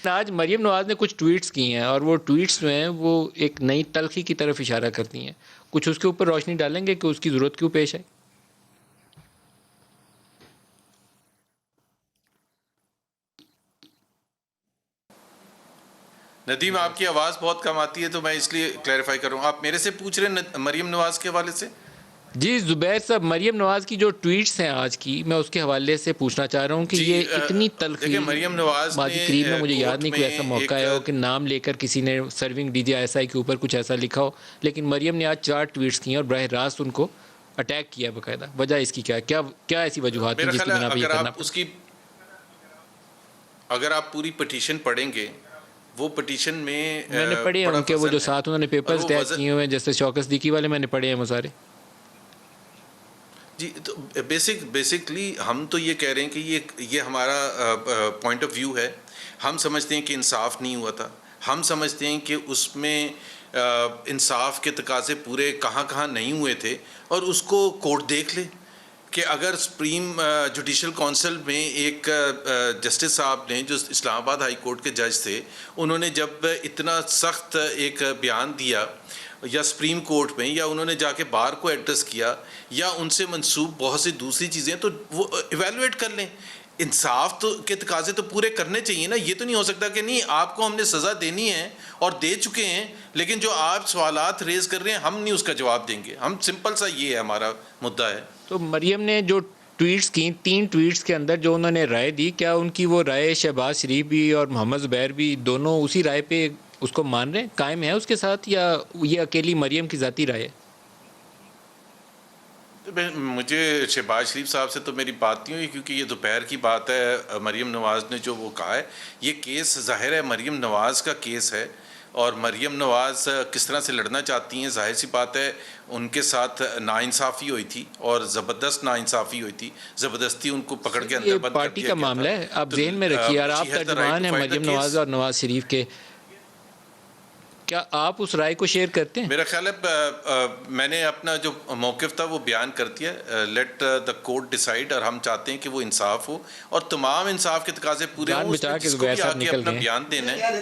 آج مریم نواز نے کچھ ٹویٹس کی ہیں اور وہ ٹویٹس جو ہیں وہ ایک نئی تلخی کی طرف اشارہ کرتی ہیں. کچھ اس کے اوپر روشنی ڈالیں گے کہ اس کی ضرورت کیوں پیش آئی؟ ندیم آپ کی آواز بہت کم آتی ہے تو میں اس لیے کلیریفائی کروں گا. آپ میرے سے پوچھ رہے ہیں مریم نواز کے حوالے سے؟ جی زبیر صاحب، مریم نواز کی جو ٹویٹس ہیں آج کی، میں اس کے حوالے سے پوچھنا چاہ رہا ہوں کہ یہ اتنی تلخی. دیکھیں مریم نواز ماضی قریب میں مجھے یاد کورٹ نہیں میں کوئی ایسا موقع ایک آیا ہو کہ نام لے کر کسی نے serving D G S I کے اوپر کچھ ایسا لکھا ہو، لیکن مریم نے آج 4 ٹویٹس کی ہیں اور براہ راست ان کو اٹیک کیا باقاعدہ. وجہ اس کی کیا ایسی وجوہات ہیں میرا جس کی خیال ہے بنا پہ یہ کرنا پڑا؟ اگر آپ پوری پٹیشن پڑھیں گے، وہ پٹیشن میں میں نے پڑھے ہیں بڑا ان کے وہ وزن جو ہے ساتھ انہوں نے اور پیپرز وہ اٹیچ وزن. کیے ہوئے ہیں، جیسے شوکت صدیقی والے میں نے پڑھے ہیں وہ سارے. جی تو بیسکلی ہم تو یہ کہہ رہے ہیں کہ یہ ہمارا پوائنٹ آف ویو ہے. ہم سمجھتے ہیں کہ انصاف نہیں ہوا تھا. ہم سمجھتے ہیں کہ اس میں انصاف کے تقاضے پورے کہاں نہیں ہوئے تھے، اور اس کو کورٹ دیکھ لے کہ اگر سپریم جوڈیشل کونسل میں ایک جسٹس صاحب نے جو اسلام آباد ہائی کورٹ کے جج تھے، انہوں نے جب اتنا سخت ایک بیان دیا، یا سپریم کورٹ میں، یا انہوں نے جا کے بار کو ایڈریس کیا، یا ان سے منسوب بہت سی دوسری چیزیں، تو وہ ایویلویٹ کر لیں. انصاف تو کے تقاضے تو پورے کرنے چاہیے نا. یہ تو نہیں ہو سکتا کہ نہیں آپ کو ہم نے سزا دینی ہے اور دے چکے ہیں، لیکن جو آپ سوالات ریز کر رہے ہیں ہم نہیں اس کا جواب دیں گے. ہم سمپل سا یہ ہے ہمارا مدعا ہے. تو مریم نے جو ٹویٹس کی، 3 ٹویٹس کے اندر جو انہوں نے رائے دی، کیا ان کی وہ رائے شہباز شریف بھی اور محمد زبیر بھی دونوں اسی رائے پہ اس کو مان رہے ہیں، قائم ہے اس کے ساتھ، یا یہ اکیلی مریم کی ذاتی رائے ہے؟ مجھے شہباز شریف صاحب سے تو میری بات نہیں ہوئی، کیونکہ یہ دوپہر کی بات ہے. مریم نواز نے جو وہ کہا ہے، یہ کیس ظاہر ہے مریم نواز کا کیس ہے، اور مریم نواز کس طرح سے لڑنا چاہتی ہیں، ظاہر سی بات ہے ان کے ساتھ ناانصافی ہوئی تھی، اور زبردست ناانصافی ہوئی تھی. زبردستی ان کو پکڑ کے اندر یہ بند کر پارٹی دیا کا گیا تھا. معاملہ ہے، آپ تو ذہن میں رکھیے. اور شی آپ ہیز دا رائٹ ترجمان ٹو ہیں fight the Maryam Nawaz case. اور نواز شریف کے، کیا آپ اس رائے کو شیئر کرتے ہیں؟ میرا خیال ہے میں نے اپنا جو موقف تھا وہ بیان کر دیا. لیٹ دا کورٹ ڈیسائیڈ، اور ہم چاہتے ہیں کہ وہ انصاف ہو اور تمام انصاف کے تقاضے پورے جان ہوں. اس میں بچا کے جس کو زبیر بھی صاحب آ کے نکل اپنا گئے ہیں. بیان دینا ہے